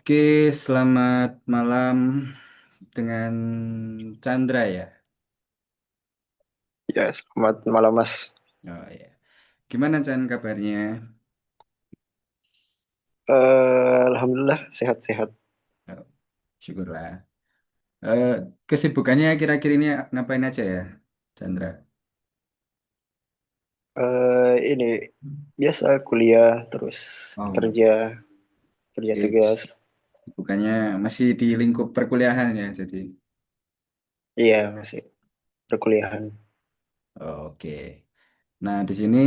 Oke, selamat malam dengan Chandra ya. Ya, selamat malam Mas. Oh ya. Gimana Chan kabarnya? Alhamdulillah sehat-sehat. Oh, syukurlah. Eh, Kesibukannya kira-kira ini ngapain aja ya, Chandra? Ini biasa kuliah terus Oh, kerja kerja oke. tugas. Kesibukannya masih di lingkup perkuliahan ya, jadi. Iya masih perkuliahan. Oke. Nah, di sini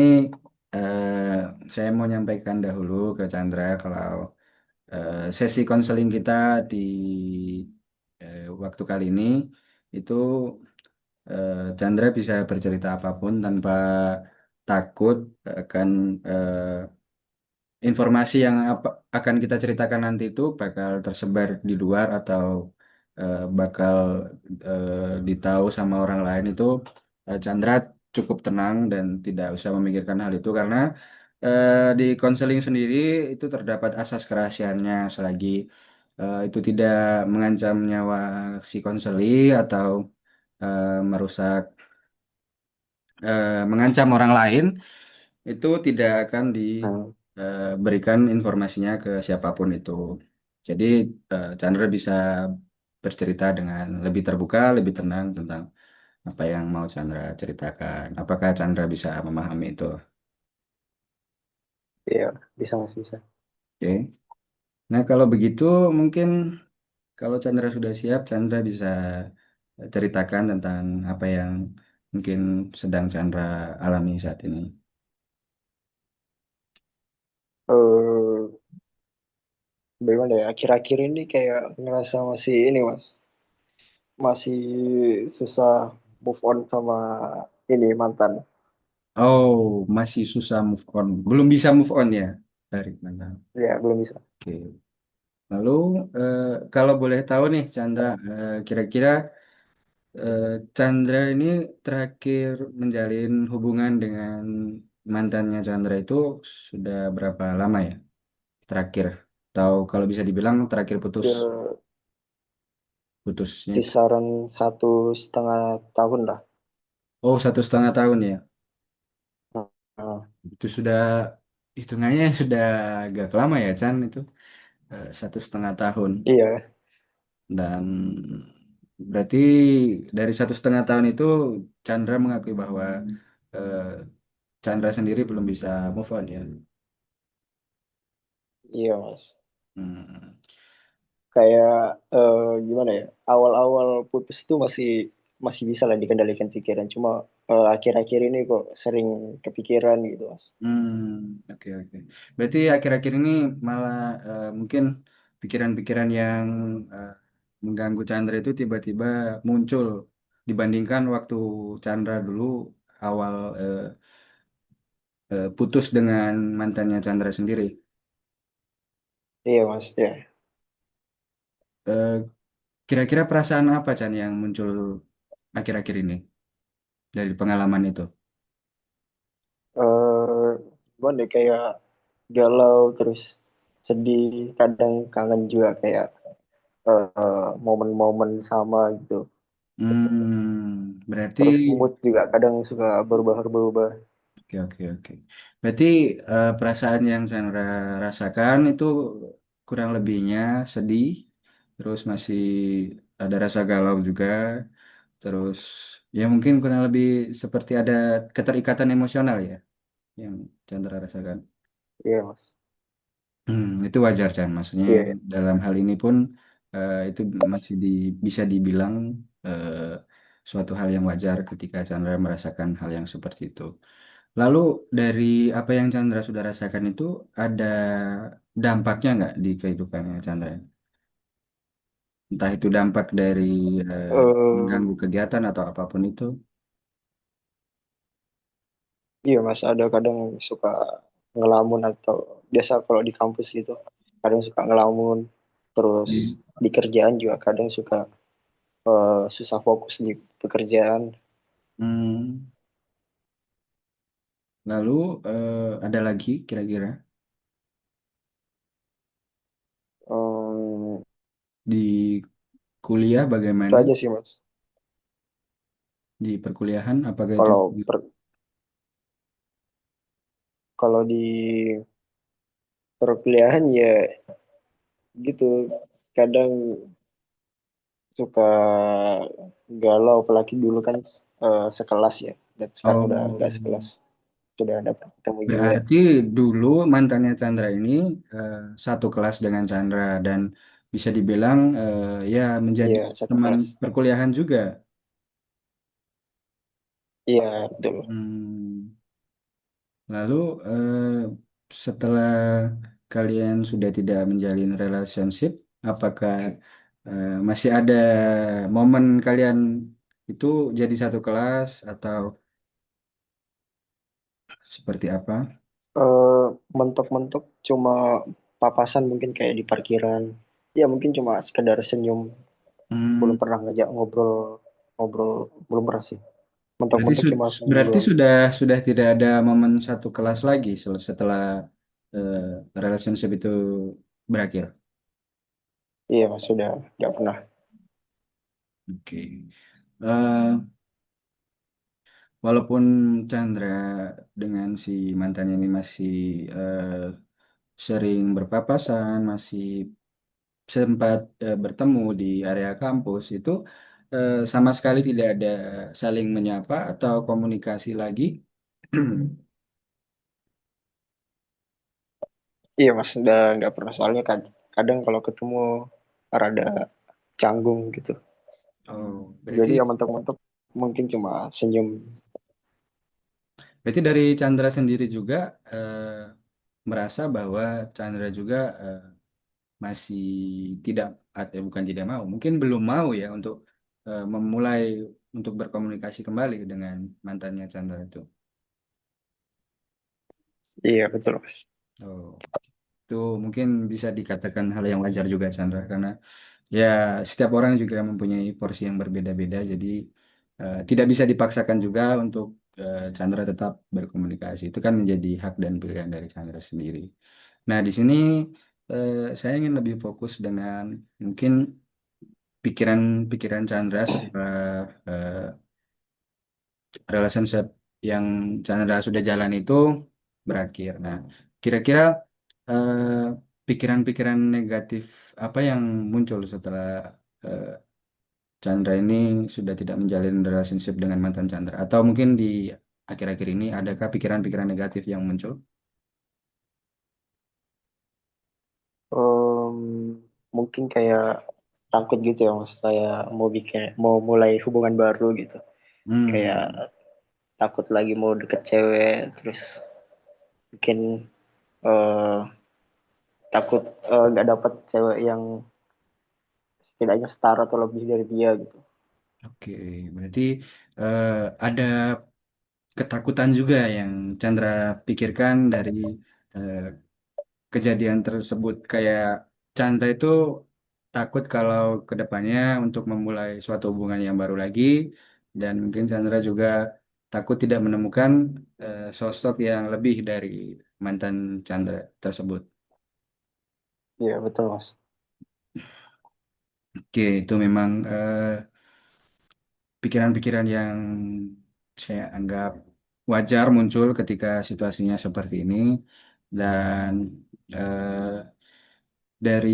saya mau nyampaikan dahulu ke Chandra kalau sesi konseling kita di waktu kali ini itu Chandra bisa bercerita apapun tanpa takut akan informasi yang akan kita ceritakan nanti itu bakal tersebar di luar atau bakal ditahu sama orang lain itu Chandra cukup tenang dan tidak usah memikirkan hal itu karena di konseling sendiri itu terdapat asas kerahasiaannya selagi itu tidak mengancam nyawa si konseli atau merusak mengancam orang lain itu tidak akan Nah, diberikan informasinya ke siapapun itu. Jadi Chandra bisa bercerita dengan lebih terbuka, lebih tenang tentang apa yang mau Chandra ceritakan. Apakah Chandra bisa memahami itu? iya bisa Mas bisa. Oke. Nah, kalau begitu mungkin kalau Chandra sudah siap, Chandra bisa ceritakan tentang apa yang mungkin sedang Chandra alami saat ini. Eh, Bagaimana ya? Akhir-akhir ini kayak ngerasa masih ini Mas, masih susah move on sama ini mantan. Oh, masih susah move on. Belum bisa move on ya dari mantan. Ya belum bisa. Oke. Lalu eh, kalau boleh tahu nih Chandra, kira-kira eh, Chandra ini terakhir menjalin hubungan dengan mantannya Chandra itu sudah berapa lama ya? Terakhir. Tahu kalau bisa dibilang terakhir Ya, putusnya itu. kisaran 1,5 tahun lah. Oh, 1,5 tahun ya. Nah, Itu sudah hitungannya sudah agak lama ya Chan itu 1,5 tahun. iya, Dan berarti dari 1,5 tahun itu Chandra mengakui bahwa eh, Chandra sendiri belum bisa move on ya. iya Mas. Hmm. Kayak gimana ya, awal-awal putus tuh masih masih bisa lah dikendalikan pikiran, cuma akhir-akhir ini kok sering kepikiran gitu Mas. Oke oke. Berarti akhir-akhir ini malah mungkin pikiran-pikiran yang eh, mengganggu Chandra itu tiba-tiba muncul dibandingkan waktu Chandra dulu awal putus dengan mantannya Chandra sendiri. Iya Mas ya. Eh, Kira-kira perasaan apa Chan yang muncul akhir-akhir ini dari pengalaman itu? eh Gimana ya, kayak galau terus sedih, kadang kangen juga kayak momen-momen sama gitu, Berarti terus mood juga kadang suka berubah-berubah. oke oke oke. Berarti perasaan yang Chandra rasakan itu kurang lebihnya sedih, terus masih ada rasa galau juga, terus ya mungkin kurang lebih seperti ada keterikatan emosional ya yang Chandra rasakan. Iya Mas. Itu wajar Chan, maksudnya Iya, iya. dalam hal ini pun itu masih bisa dibilang eh, suatu hal yang wajar ketika Chandra merasakan hal yang seperti itu. Lalu dari apa yang Chandra sudah rasakan itu ada dampaknya nggak di kehidupannya Chandra? Entah itu dampak dari eh, Eh, mengganggu kegiatan atau apapun itu. Iya Mas, ada kadang suka ngelamun atau biasa kalau di kampus gitu, kadang suka ngelamun, terus Hmm. di kerjaan juga kadang suka susah fokus di pekerjaan. Hmm, Lalu ada lagi kira-kira? Di kuliah Itu bagaimana? aja sih Mas. Di perkuliahan apakah itu? Kalau kalau di perkuliahan ya gitu, kadang suka galau, apalagi dulu kan sekelas ya, dan sekarang udah Oh, nggak sekelas, sudah dapat ketemu juga. berarti dulu mantannya Chandra ini eh, satu kelas dengan Chandra dan bisa dibilang ya menjadi Iya, satu teman kelas. perkuliahan juga. Iya, betul. Hmm. Lalu setelah kalian sudah tidak menjalin relationship, apakah masih ada momen kalian itu jadi satu kelas atau seperti apa? Eh, Mentok-mentok cuma papasan mungkin kayak di parkiran. Ya mungkin cuma sekedar senyum, Hmm, belum pernah ngajak ngobrol, ngobrol belum pernah sih. berarti Mentok-mentok cuma senyum berarti doang. sudah tidak ada momen satu kelas lagi setelah eh, relationship itu berakhir. Iya, Mas, sudah nggak pernah. Oke. Walaupun Chandra dengan si mantannya ini masih sering berpapasan, masih sempat bertemu di area kampus, itu sama sekali tidak ada saling menyapa atau komunikasi lagi. Iya Mas, udah nggak pernah, soalnya kadang kalau ketemu rada canggung gitu. Oh, Jadi ya berarti mentok-mentok mungkin cuma senyum. berarti dari Chandra sendiri juga merasa bahwa Chandra juga masih tidak atau bukan tidak mau, mungkin belum mau ya untuk memulai untuk berkomunikasi kembali dengan mantannya Chandra itu. Iya betul Mas. Oh, itu mungkin bisa dikatakan hal yang wajar juga Chandra karena ya setiap orang juga mempunyai porsi yang berbeda-beda jadi tidak bisa dipaksakan juga untuk Chandra tetap berkomunikasi. Itu kan menjadi hak dan pilihan dari Chandra sendiri. Nah, di sini saya ingin lebih fokus dengan mungkin pikiran-pikiran Chandra setelah relationship yang Chandra sudah jalan itu berakhir. Nah, kira-kira eh, pikiran-pikiran negatif apa yang muncul setelah eh, Chandra ini sudah tidak menjalin relationship dengan mantan Chandra? Atau mungkin di akhir-akhir ini adakah pikiran-pikiran negatif yang muncul? Em, Mungkin kayak takut gitu ya Mas, kayak mau mulai hubungan baru gitu. Kayak Hmm, takut lagi mau deket cewek, terus mungkin eh, takut nggak dapet cewek yang setidaknya setara atau lebih dari dia gitu. oke. Berarti eh, ada ketakutan juga yang Chandra pikirkan dari eh, kejadian tersebut kayak Chandra itu takut kalau ke depannya untuk memulai suatu hubungan yang baru lagi dan mungkin Chandra juga takut tidak menemukan sosok yang lebih dari mantan Chandra tersebut. Iya betul Mas. Oke, itu memang pikiran-pikiran yang saya anggap wajar muncul ketika situasinya seperti ini dan dari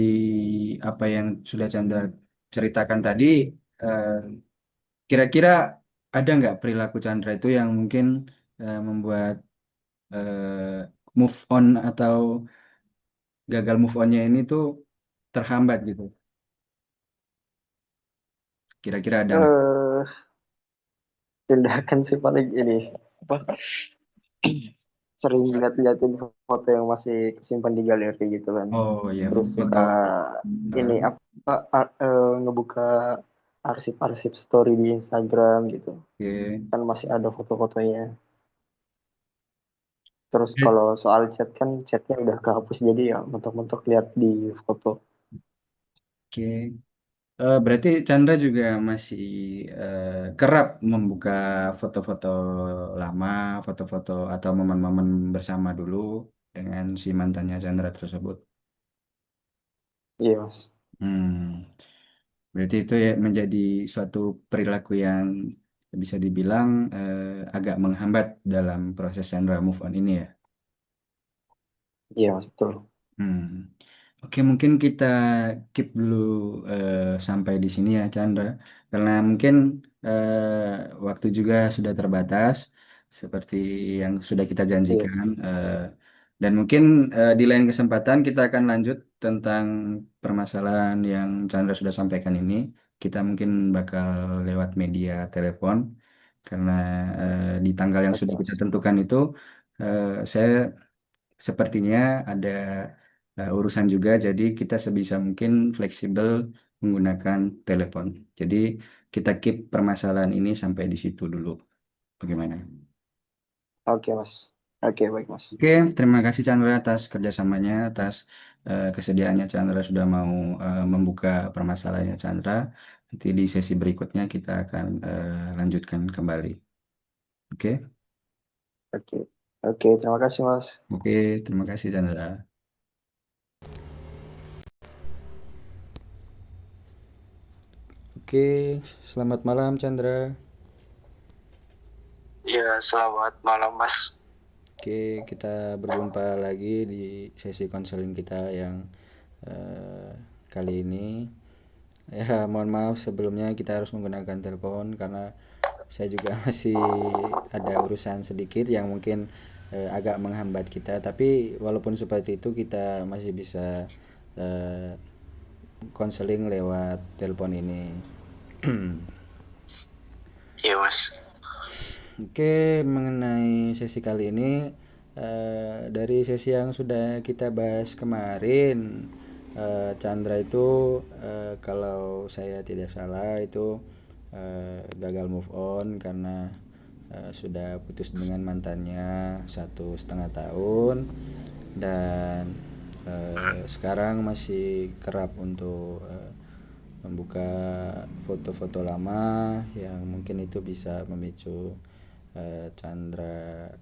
apa yang sudah Chandra ceritakan tadi, eh, kira-kira ada nggak perilaku Chandra itu yang mungkin membuat move on atau gagal move onnya ini tuh terhambat gitu? Kira-kira ada nggak? eh Tindakan sih paling ini apa, sering lihat-liatin foto yang masih kesimpan di galeri gitu kan. Oh ya, Terus foto. suka ini apa, ngebuka arsip-arsip story di Instagram gitu. Oke. Kan masih ada foto-fotonya. Terus kalau soal chat kan chatnya udah kehapus, jadi ya mentok-mentok lihat di foto. Oke. Berarti Chandra juga masih kerap membuka foto-foto lama, foto-foto atau momen-momen bersama dulu dengan si mantannya Chandra tersebut. Iya mas. Hmm. Berarti itu ya menjadi suatu perilaku yang bisa dibilang agak menghambat dalam proses Chandra move on ini ya. Iya mas betul. Hmm. Oke, mungkin kita keep dulu eh, sampai di sini ya, Chandra. Karena mungkin waktu juga sudah terbatas, seperti yang sudah kita Iya. janjikan. Dan mungkin di lain kesempatan kita akan lanjut tentang permasalahan yang Chandra sudah sampaikan ini. Kita mungkin bakal lewat media telepon, karena di tanggal yang Oke sudah kita mas. tentukan itu, saya sepertinya ada urusan juga, jadi kita sebisa mungkin fleksibel menggunakan telepon. Jadi kita keep permasalahan ini sampai di situ dulu. Bagaimana? Oke mas. Oke baik mas. Oke, terima kasih Chandra atas kerjasamanya, atas kesediaannya Chandra sudah mau membuka permasalahannya Chandra. Nanti di sesi berikutnya kita akan lanjutkan kembali. Oke, Oke. Oke terima kasih mas. oke, terima kasih Chandra. Oke, selamat malam Chandra. Iya selamat malam mas. Oke, kita berjumpa lagi di sesi konseling kita yang eh, kali ini. Ya, mohon maaf sebelumnya kita harus menggunakan telepon karena saya juga masih ada urusan sedikit yang mungkin agak menghambat kita. Tapi walaupun seperti itu kita masih bisa eh, konseling lewat telepon ini. Iya mas. Oke, mengenai sesi kali ini, dari sesi yang sudah kita bahas kemarin, Chandra itu kalau saya tidak salah itu gagal move on karena sudah putus dengan mantannya 1,5 tahun, dan sekarang masih kerap untuk membuka foto-foto lama yang mungkin itu bisa memicu Chandra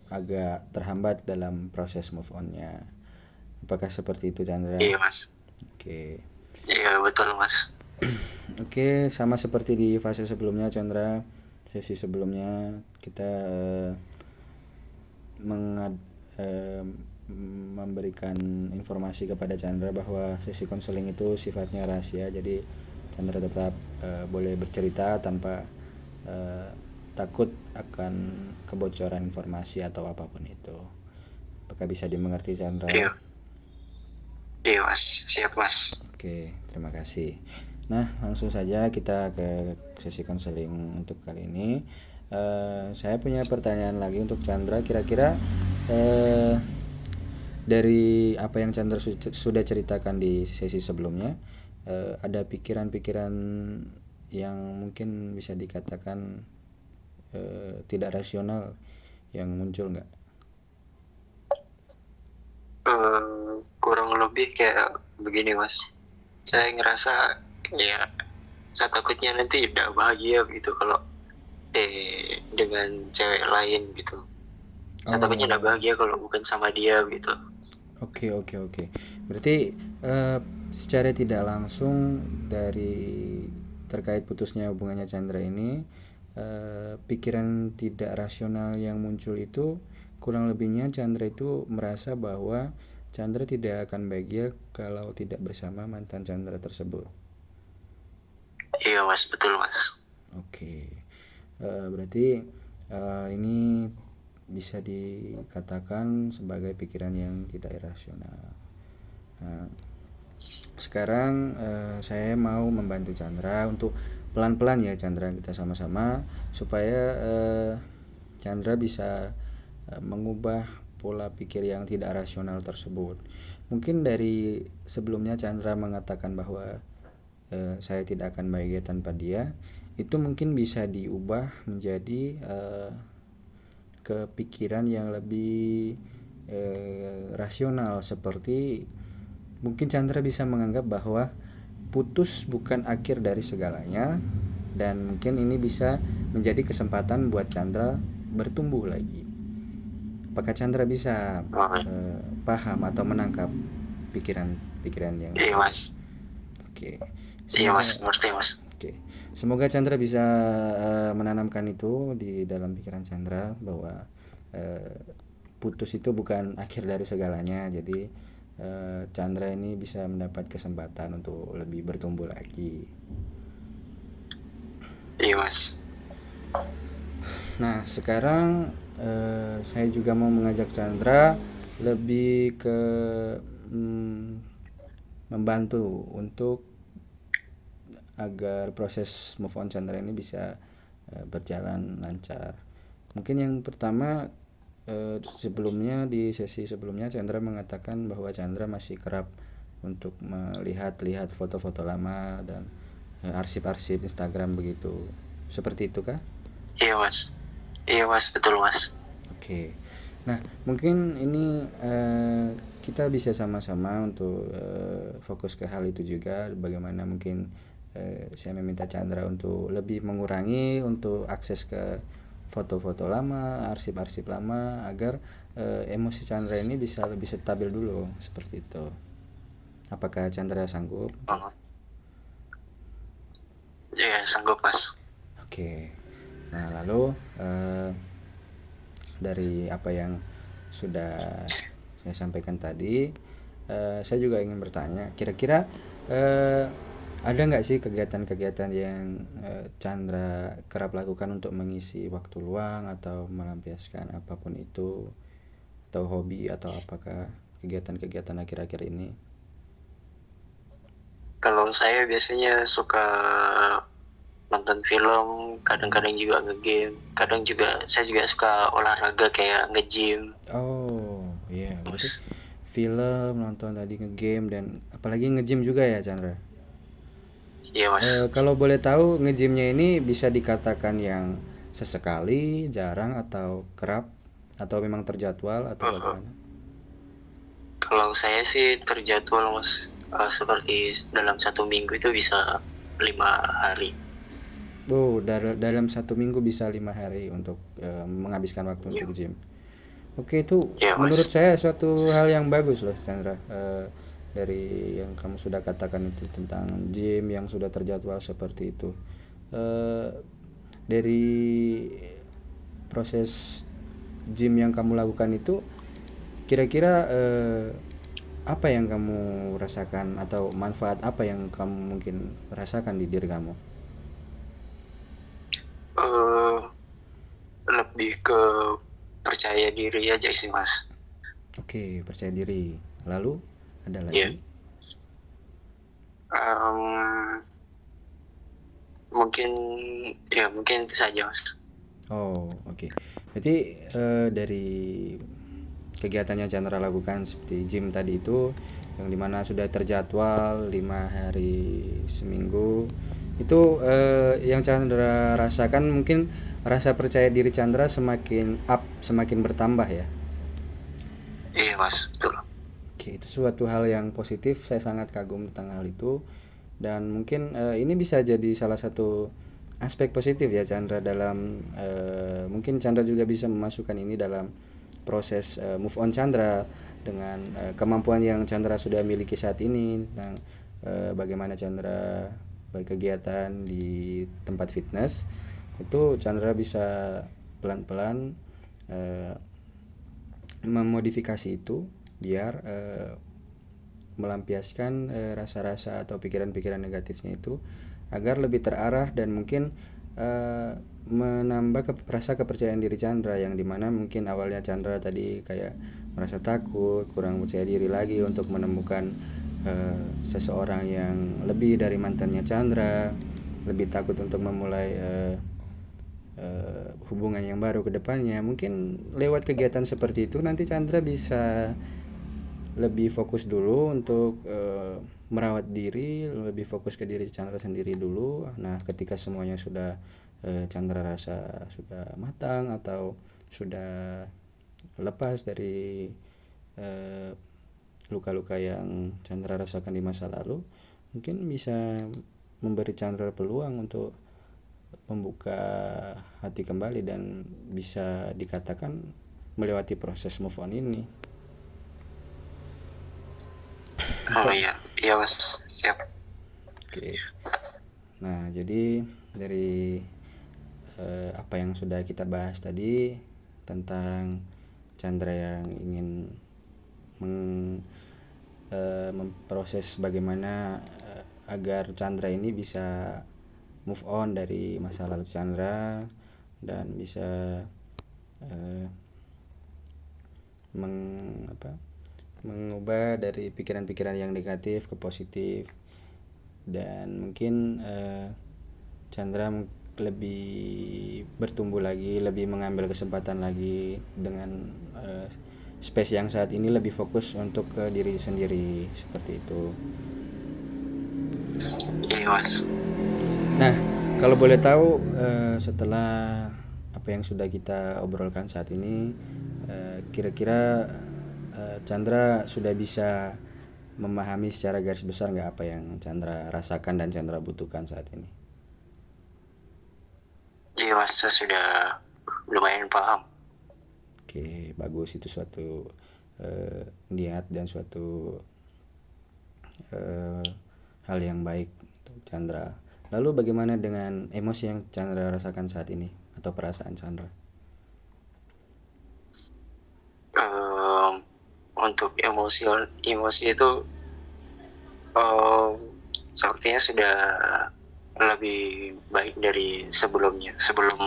agak terhambat dalam proses move onnya. Apakah seperti itu Chandra? Iya mas. Oke. Iya betul mas. Oke, sama seperti di fase sebelumnya Chandra, sesi sebelumnya kita mengad- eh, memberikan informasi kepada Chandra bahwa sesi konseling itu sifatnya rahasia, jadi Chandra tetap boleh bercerita tanpa eh, takut akan kebocoran informasi atau apapun itu. Apakah bisa dimengerti Chandra? Iya. Iya mas. Siap mas. Oke, terima kasih. Nah, langsung saja kita ke sesi konseling untuk kali ini. Saya punya pertanyaan lagi untuk Chandra. Kira-kira eh, dari apa yang Chandra sudah ceritakan di sesi sebelumnya, ada pikiran-pikiran yang mungkin bisa dikatakan tidak rasional yang muncul nggak? Kurang lebih kayak begini mas. Saya ngerasa ya saya takutnya nanti tidak bahagia gitu kalau dengan cewek lain gitu. Saya takutnya tidak Oh, bahagia kalau bukan sama dia gitu. oke, oke, oke. Berarti secara tidak langsung dari terkait putusnya hubungannya Chandra ini, pikiran tidak rasional yang muncul itu kurang lebihnya Chandra itu merasa bahwa Chandra tidak akan bahagia kalau tidak bersama mantan Chandra tersebut. Iya mas, betul mas. Oke. Berarti ini bisa dikatakan sebagai pikiran yang tidak irasional. Nah, sekarang saya mau membantu Chandra untuk pelan-pelan ya Chandra, kita sama-sama supaya Chandra bisa mengubah pola pikir yang tidak rasional tersebut. Mungkin dari sebelumnya Chandra mengatakan bahwa saya tidak akan bahagia tanpa dia, itu mungkin bisa diubah menjadi kepikiran yang lebih rasional, seperti mungkin Chandra bisa menganggap bahwa putus bukan akhir dari segalanya, dan mungkin ini bisa menjadi kesempatan buat Chandra bertumbuh lagi. Apakah Chandra bisa Oh, paham atau menangkap pikiran-pikiran yang iya saya mas. Oke. Iya Semoga mas, ngerti mas. Oke. Semoga Chandra bisa menanamkan itu di dalam pikiran Chandra bahwa eh, putus itu bukan akhir dari segalanya. Jadi Chandra ini bisa mendapat kesempatan untuk lebih bertumbuh lagi. Iya mas. Nah, sekarang saya juga mau mengajak Chandra lebih ke mm, membantu untuk agar proses move on Chandra ini bisa berjalan lancar. Mungkin yang pertama, sebelumnya di sesi sebelumnya Chandra mengatakan bahwa Chandra masih kerap untuk melihat-lihat foto-foto lama dan arsip-arsip Instagram begitu. Seperti itu kah? Iya mas. Iya mas, betul mas. Oke. Nah, mungkin ini kita bisa sama-sama untuk fokus ke hal itu juga. Bagaimana mungkin saya meminta Chandra untuk lebih mengurangi untuk akses ke foto-foto lama, arsip-arsip lama, agar emosi Chandra ini bisa lebih stabil dulu, seperti itu. Apakah Chandra sanggup untuk? Oh, iya sanggup mas. Oke. Nah, lalu dari apa yang sudah saya sampaikan tadi, saya juga ingin bertanya, kira-kira eh, ada nggak sih kegiatan-kegiatan yang Chandra kerap lakukan untuk mengisi waktu luang atau melampiaskan apapun itu, atau hobi, atau apakah kegiatan-kegiatan akhir-akhir ini? Kalau saya biasanya suka nonton film, kadang-kadang juga nge-game, kadang juga saya juga suka olahraga kayak nge-gym. Oh iya, berarti Terus, film, nonton tadi, nge-game, dan apalagi nge-gym juga ya Chandra? iya mas. Kalau boleh tahu nge-gymnya ini bisa dikatakan yang sesekali, jarang, atau kerap, atau memang terjadwal, atau Uh, bagaimana? Kalau saya sih terjadwal mas. Seperti dalam 1 minggu itu bisa 5 hari. Oh, dalam 1 minggu bisa 5 hari untuk menghabiskan waktu Iya, untuk gym. Oke, itu iya menurut mas. saya suatu hal yang bagus loh, Chandra. Dari yang kamu sudah katakan itu tentang gym yang sudah terjadwal seperti itu. Eh, dari proses gym yang kamu lakukan itu, kira-kira apa yang kamu rasakan atau manfaat apa yang kamu mungkin rasakan di diri kamu? eh Lebih ke percaya diri aja sih mas. Oke, percaya diri. Lalu ada Iya. lagi? Em, Mungkin ya mungkin itu saja mas. Oh, oke. Berarti dari kegiatannya Chandra lakukan seperti gym tadi itu, yang dimana sudah terjadwal 5 hari seminggu, itu yang Chandra rasakan mungkin rasa percaya diri Chandra semakin up, semakin bertambah ya. Iya mas, betul. Oke, itu suatu hal yang positif. Saya sangat kagum tentang hal itu. Dan mungkin ini bisa jadi salah satu aspek positif ya Chandra dalam mungkin Chandra juga bisa memasukkan ini dalam proses move on Chandra dengan kemampuan yang Chandra sudah miliki saat ini tentang bagaimana Chandra berkegiatan di tempat fitness. Itu Chandra bisa pelan-pelan eh, memodifikasi itu biar melampiaskan rasa-rasa atau pikiran-pikiran negatifnya itu agar lebih terarah dan mungkin menambah rasa kepercayaan diri Chandra, yang dimana mungkin awalnya Chandra tadi kayak merasa takut, kurang percaya diri lagi untuk menemukan seseorang yang lebih dari mantannya Chandra, lebih takut untuk memulai hubungan yang baru ke depannya. Mungkin lewat kegiatan seperti itu nanti Chandra bisa lebih fokus dulu untuk merawat diri, lebih fokus ke diri Chandra sendiri dulu. Nah, ketika semuanya sudah Chandra rasa sudah matang atau sudah lepas dari eh, luka-luka yang Chandra rasakan di masa lalu, mungkin bisa memberi Chandra peluang untuk membuka hati kembali dan bisa dikatakan melewati proses move on ini. Oh Apa iya, iya mas, siap. Oke. Nah, jadi dari apa yang sudah kita bahas tadi tentang Chandra yang ingin memproses bagaimana agar Chandra ini bisa move on dari masa lalu Chandra dan bisa eh, mengubah dari pikiran-pikiran yang negatif ke positif, dan mungkin Chandra lebih bertumbuh lagi, lebih mengambil kesempatan lagi dengan space yang saat ini lebih fokus untuk ke diri sendiri seperti itu. Iya mas. Nah, kalau boleh tahu setelah apa yang sudah kita obrolkan saat ini, kira-kira Chandra sudah bisa memahami secara garis besar nggak apa yang Chandra rasakan dan Chandra butuhkan saat ini? Iya mas, saya sudah lumayan paham. Oke, bagus, itu suatu niat dan suatu eh, hal yang baik untuk Chandra. Lalu bagaimana dengan emosi yang Chandra rasakan saat ini atau perasaan Chandra? Em, untuk emosi itu em, sepertinya sudah lebih baik dari sebelumnya, sebelum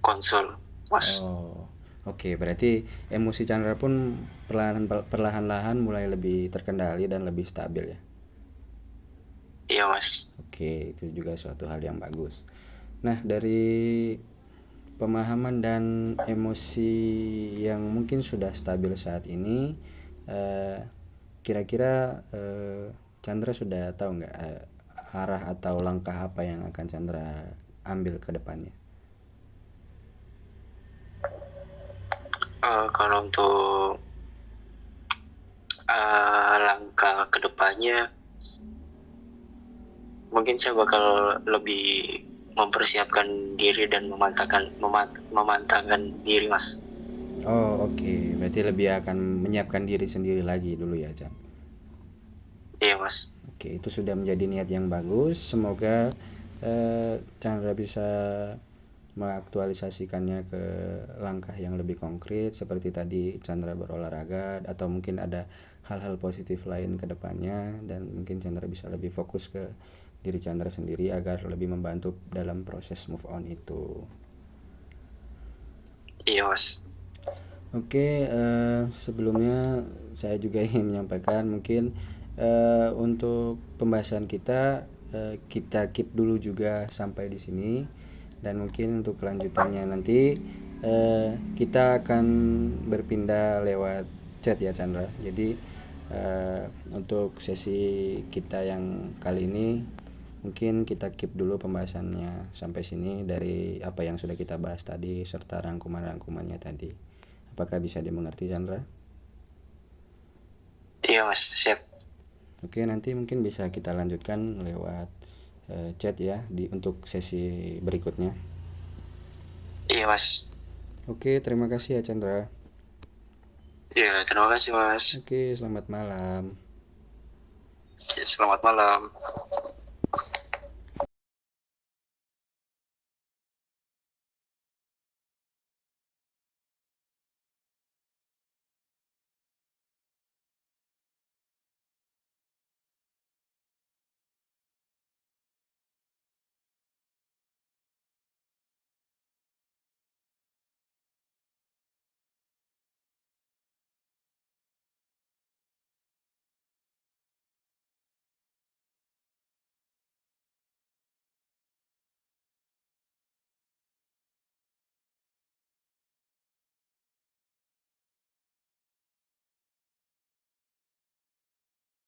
konsul mas. Oh, oke, berarti emosi Chandra pun perlahan-lahan mulai lebih terkendali dan lebih stabil ya. Iya mas. Oke, itu juga suatu hal yang bagus. Nah, dari pemahaman dan emosi yang mungkin sudah stabil saat ini, eh, kira-kira Chandra sudah tahu nggak arah atau langkah apa yang akan Chandra ambil ke depannya? Kalau untuk langkah kedepannya, mungkin saya bakal lebih mempersiapkan diri dan memantapkan diri mas. Oh, oke. Berarti lebih akan menyiapkan diri sendiri lagi dulu ya, Chan. Iya mas. Oke, itu sudah menjadi niat yang bagus. Semoga Chandra bisa mengaktualisasikannya ke langkah yang lebih konkret seperti tadi Chandra berolahraga, atau mungkin ada hal-hal positif lain ke depannya, dan mungkin Chandra bisa lebih fokus ke diri Chandra sendiri agar lebih membantu dalam proses move on itu. Iya mas. Oke, sebelumnya saya juga ingin menyampaikan mungkin untuk pembahasan kita kita keep dulu juga sampai di sini, dan mungkin untuk kelanjutannya nanti kita akan berpindah lewat chat ya Chandra. Jadi untuk sesi kita yang kali ini mungkin kita keep dulu pembahasannya sampai sini dari apa yang sudah kita bahas tadi serta rangkuman-rangkumannya tadi. Apakah bisa dimengerti Chandra? Iya mas, siap. Oke, nanti mungkin bisa kita lanjutkan lewat chat ya untuk sesi berikutnya. Iya mas. Oke, terima kasih ya Chandra. Iya, terima kasih mas. Oke, selamat malam. Selamat malam.